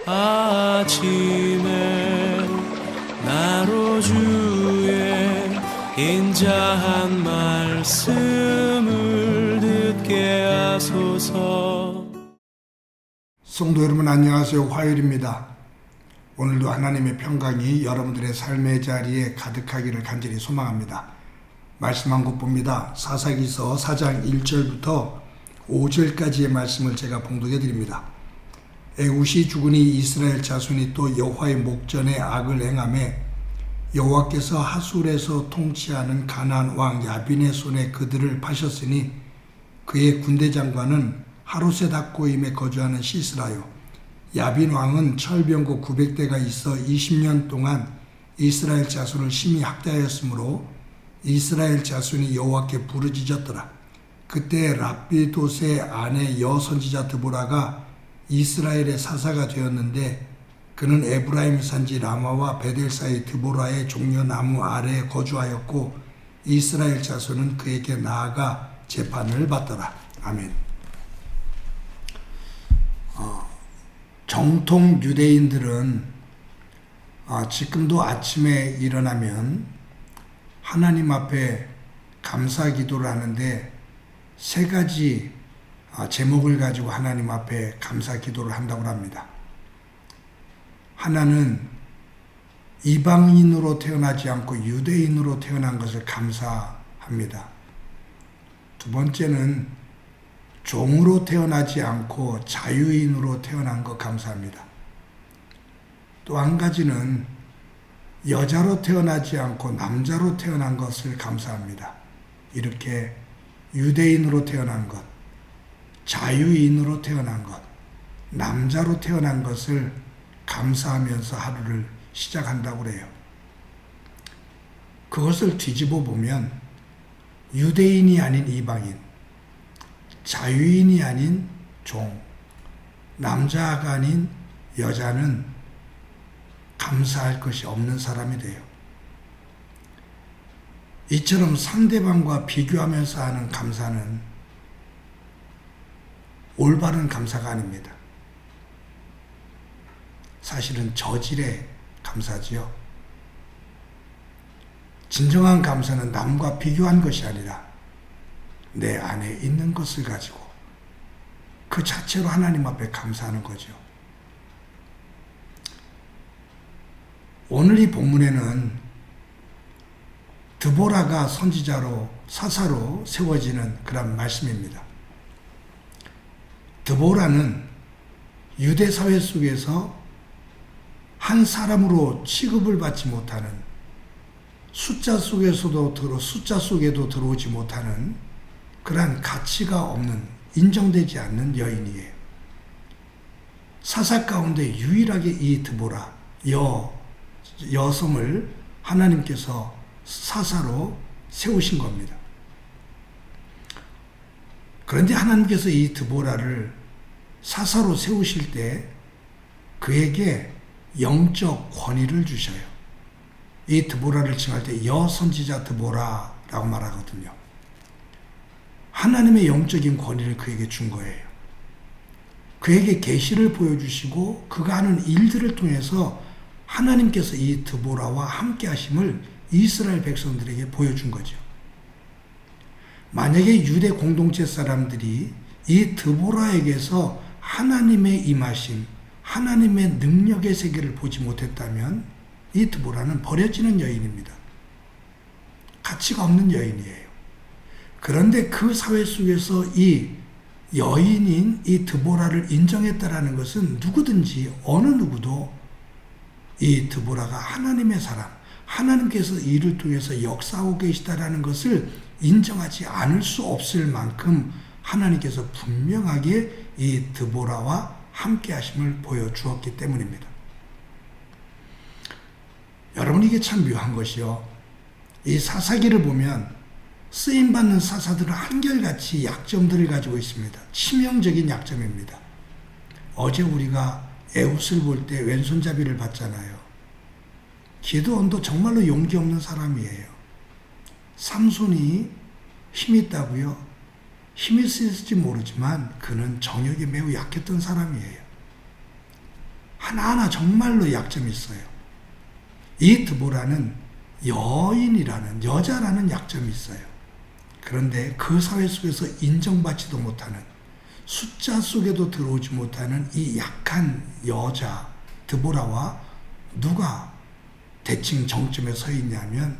아침에 나로 주의 인자한 말씀을 듣게 하소서. 성도 여러분 안녕하세요. 화요일입니다. 오늘도 하나님의 평강이 여러분들의 삶의 자리에 가득하기를 간절히 소망합니다. 말씀 한 곳 봅니다. 사사기서 4장 1절부터 5절까지의 말씀을 제가 봉독해 드립니다. 에굿이 죽으니 이스라엘 자손이 또 여호와의 목전에 악을 행하매 여호와께서 하술에서 통치하는 가나안 왕 야빈의 손에 그들을 파셨으니 그의 군대 장관은 하루셋-학고임에 거주하는 시스라요. 야빈 왕은 철병거 900대가 있어 20년 동안 이스라엘 자손을 심히 학대하였으므로 이스라엘 자손이 여호와께 부르짖었더라. 그때 랍비돗의 아내 여선지자 드보라가 이스라엘의 사사가 되었는데 그는 에브라임 산지 라마와 베델 사이 드보라의 종려나무 아래에 거주하였고 이스라엘 자손은 그에게 나아가 재판을 받더라. 아멘. 정통 유대인들은 지금도 아침에 일어나면 하나님 앞에 감사 기도를 하는데 세 가지 제목을 가지고 하나님 앞에 감사 기도를 한다고 합니다. 하나는 이방인으로 태어나지 않고 유대인으로 태어난 것을 감사합니다. 두 번째는 종으로 태어나지 않고 자유인으로 태어난 것 감사합니다. 또 한 가지는 여자로 태어나지 않고 남자로 태어난 것을 감사합니다. 이렇게 유대인으로 태어난 것, 자유인으로 태어난 것, 남자로 태어난 것을 감사하면서 하루를 시작한다고 그래요. 그것을 뒤집어 보면 유대인이 아닌 이방인, 자유인이 아닌 종, 남자가 아닌 여자는 감사할 것이 없는 사람이 돼요. 이처럼 상대방과 비교하면서 하는 감사는 올바른 감사가 아닙니다. 사실은 저질의 감사지요. 진정한 감사는 남과 비교한 것이 아니라 내 안에 있는 것을 가지고 그 자체로 하나님 앞에 감사하는 거죠. 오늘 이 본문에는 드보라가 선지자로 사사로 세워지는 그런 말씀입니다. 드보라는 유대 사회 속에서 한 사람으로 취급을 받지 못하는 숫자 속에도 들어오지 못하는 그러한 가치가 없는 인정되지 않는 여인이에요. 사사 가운데 유일하게 이 드보라 여성을 하나님께서 사사로 세우신 겁니다. 그런데 하나님께서 이 드보라를 사사로 세우실 때 그에게 영적 권위를 주셔요. 이 드보라를 칭할 때 여선지자 드보라라고 말하거든요. 하나님의 영적인 권위를 그에게 준 거예요. 그에게 계시를 보여주시고 그가 하는 일들을 통해서 하나님께서 이 드보라와 함께 하심을 이스라엘 백성들에게 보여준 거죠. 만약에 유대 공동체 사람들이 이 드보라에게서 하나님의 임하심, 하나님의 능력의 세계를 보지 못했다면 이 드보라는 버려지는 여인입니다. 가치가 없는 여인이에요. 그런데 그 사회 속에서 이 여인인 이 드보라를 인정했다라는 것은 누구든지 어느 누구도 이 드보라가 하나님의 사람, 하나님께서 이를 통해서 역사하고 계시다라는 것을 인정하지 않을 수 없을 만큼 하나님께서 분명하게 이 드보라와 함께 하심을 보여주었기 때문입니다. 여러분, 이게 참 묘한 것이요. 이 사사기를 보면 쓰임받는 사사들은 한결같이 약점들을 가지고 있습니다. 치명적인 약점입니다. 어제 우리가 에훗을 볼 때 왼손잡이를 봤잖아요. 기드온도 정말로 용기 없는 사람이에요. 삼손이 힘이 있다고요? 힘이 있을지 모르지만 그는 정욕에 매우 약했던 사람이에요. 하나하나 정말로 약점이 있어요. 이 드보라는 여인이라는, 여자라는 약점이 있어요. 그런데 그 사회 속에서 인정받지도 못하는, 숫자 속에도 들어오지 못하는 이 약한 여자 드보라와 누가 대칭 정점에 서 있냐면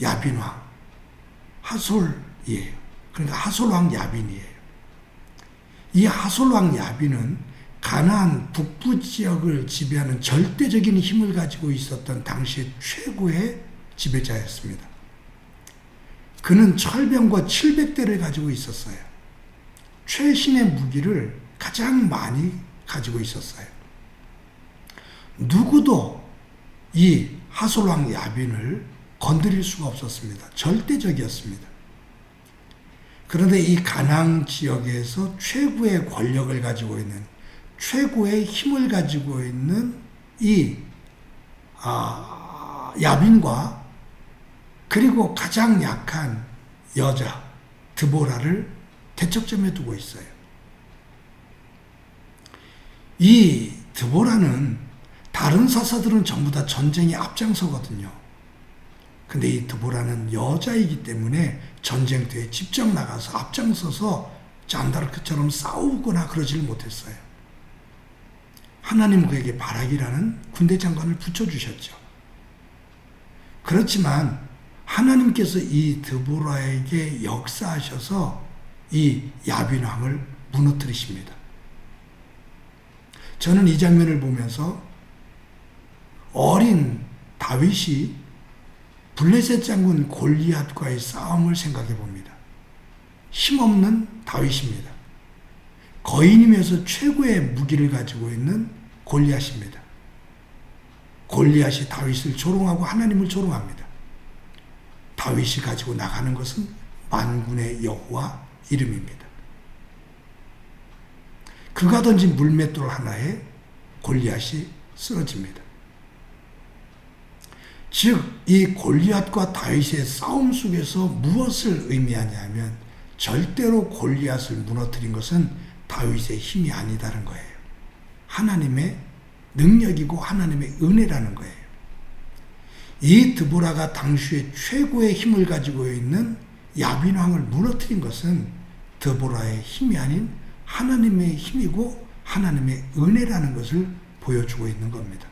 야빈왕 하솔이에요. 그러니까 하솔왕 야빈이에요. 이 하솔왕 야빈은 가나안 북부 지역을 지배하는 절대적인 힘을 가지고 있었던 당시의 최고의 지배자였습니다. 그는 철병과 700대를 가지고 있었어요. 최신의 무기를 가장 많이 가지고 있었어요. 누구도 이 하솔왕 야빈을 건드릴 수가 없었습니다. 절대적이었습니다. 그런데 이 가나안 지역에서 최고의 권력을 가지고 있는, 최고의 힘을 가지고 있는 이 야빈과 그리고 가장 약한 여자 드보라를 대척점에 두고 있어요. 이 드보라는 다른 사사들은 전부 다 전쟁에 앞장서거든요. 근데 이 드보라는 여자이기 때문에 전쟁터에 직접 나가서 앞장서서 잔다르크처럼 싸우거나 그러지를 못했어요. 하나님 그에게 바락이라는 군대 장관을 붙여주셨죠. 그렇지만 하나님께서 이 드보라에게 역사하셔서 이 야빈왕을 무너뜨리십니다. 저는 이 장면을 보면서 어린 다윗이 블레셋 장군 골리앗과의 싸움을 생각해 봅니다. 힘없는 다윗입니다. 거인이면서 최고의 무기를 가지고 있는 골리앗입니다. 골리앗이 다윗을 조롱하고 하나님을 조롱합니다. 다윗이 가지고 나가는 것은 만군의 여호와 이름입니다. 그가 던진 물맷돌 하나에 골리앗이 쓰러집니다. 즉, 이 골리앗과 다윗의 싸움 속에서 무엇을 의미하냐면 절대로 골리앗을 무너뜨린 것은 다윗의 힘이 아니다는 거예요. 하나님의 능력이고 하나님의 은혜라는 거예요. 이 드보라가 당시의 최고의 힘을 가지고 있는 야빈왕을 무너뜨린 것은 드보라의 힘이 아닌 하나님의 힘이고 하나님의 은혜라는 것을 보여주고 있는 겁니다.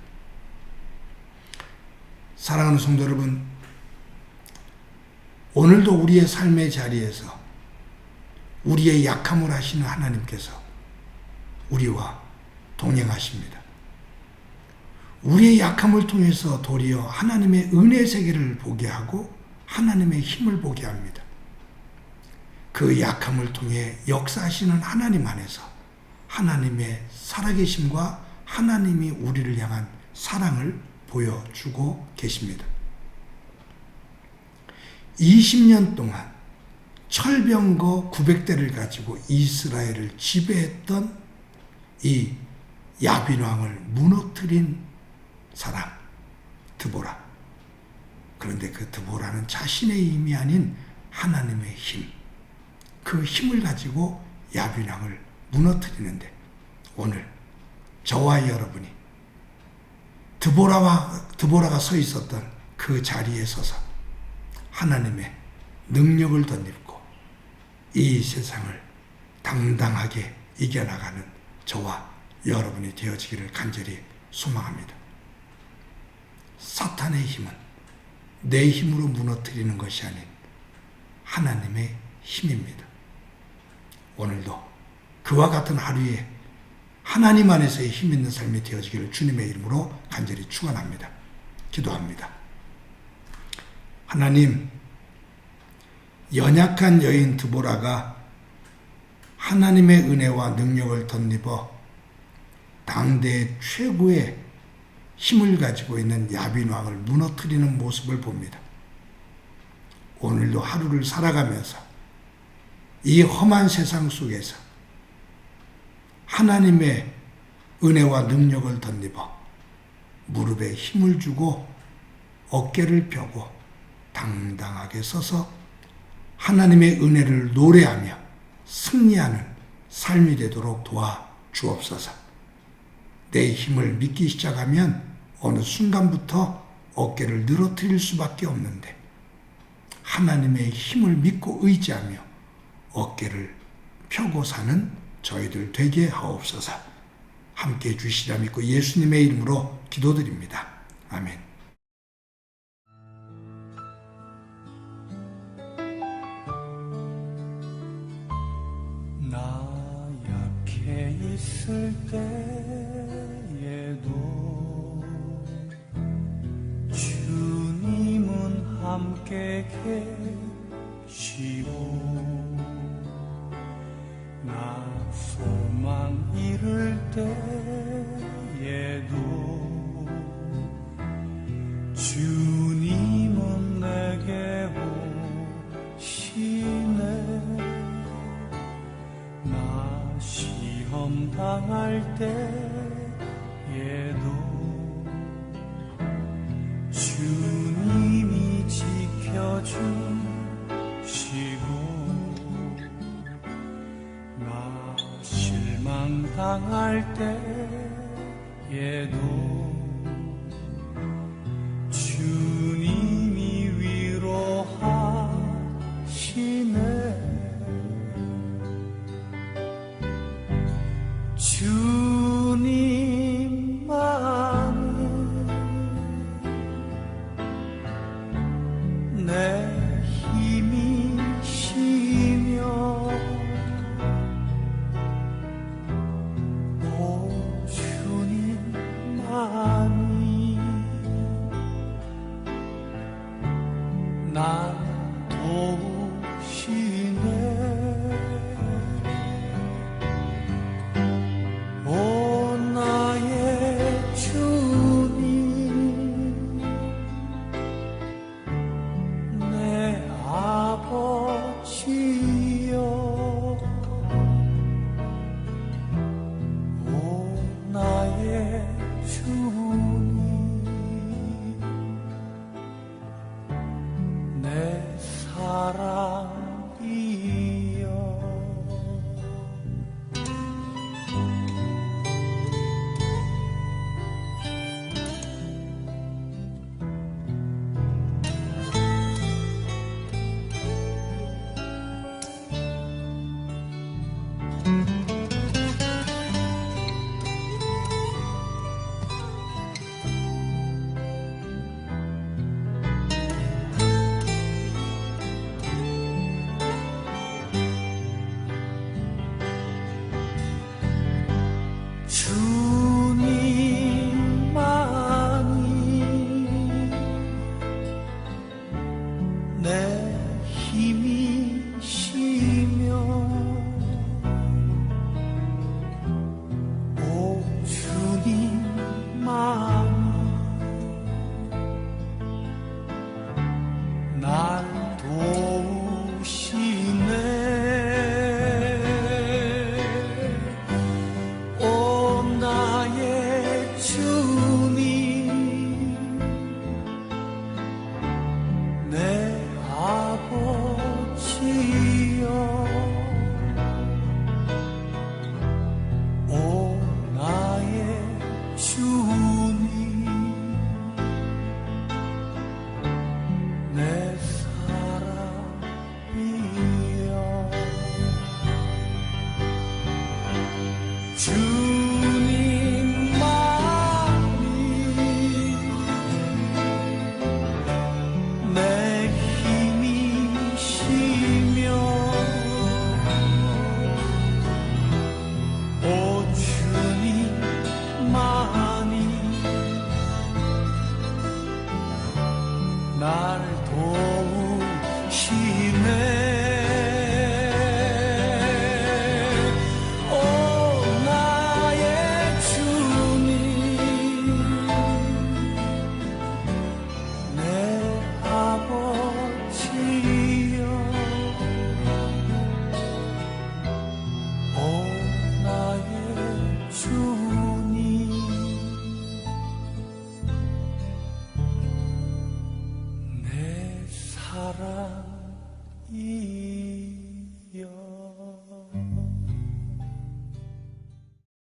사랑하는 성도 여러분, 오늘도 우리의 삶의 자리에서 우리의 약함을 아시는 하나님께서 우리와 동행하십니다. 우리의 약함을 통해서 도리어 하나님의 은혜 세계를 보게 하고 하나님의 힘을 보게 합니다. 그 약함을 통해 역사하시는 하나님 안에서 하나님의 살아계심과 하나님이 우리를 향한 사랑을 보여주고 계십니다. 20년 동안 철병거 900대를 가지고 이스라엘을 지배했던 이 야빈왕을 무너뜨린 사람 드보라. 그런데 그 드보라는 자신의 힘이 아닌 하나님의 힘, 그 힘을 가지고 야빈왕을 무너뜨리는데 오늘 저와 여러분이 드보라가 서 있었던 그 자리에 서서 하나님의 능력을 덧입고 이 세상을 당당하게 이겨나가는 저와 여러분이 되어지기를 간절히 소망합니다. 사탄의 힘은 내 힘으로 무너뜨리는 것이 아닌 하나님의 힘입니다. 오늘도 그와 같은 하루에 하나님 안에서의 힘 있는 삶이 되어지기를 주님의 이름으로 간절히 축원합니다. 기도합니다. 하나님, 연약한 여인 드보라가 하나님의 은혜와 능력을 덧입어 당대의 최고의 힘을 가지고 있는 야빈왕을 무너뜨리는 모습을 봅니다. 오늘도 하루를 살아가면서 이 험한 세상 속에서 하나님의 은혜와 능력을 덧입어 무릎에 힘을 주고 어깨를 펴고 당당하게 서서 하나님의 은혜를 노래하며 승리하는 삶이 되도록 도와 주옵소서. 내 힘을 믿기 시작하면 어느 순간부터 어깨를 늘어뜨릴 수밖에 없는데 하나님의 힘을 믿고 의지하며 어깨를 펴고 사는 저희들 되게 하옵소서. 함께 주시라 믿고 예수님의 이름으로 기도드립니다. 아멘. 나 약해 있을 때에도 주님은 함께 계시고 나 소망 잃을 때에도 주님은 내게 오시네. 나 시험 당할 때에도 주님이 지켜주시고 나 실망 당할 때에도 주님이 위로하시네. 주님만은 내 힘이시며 오 주님만이 날 도우시네. 오 나의 주님 내 아버지여 오 나의 주님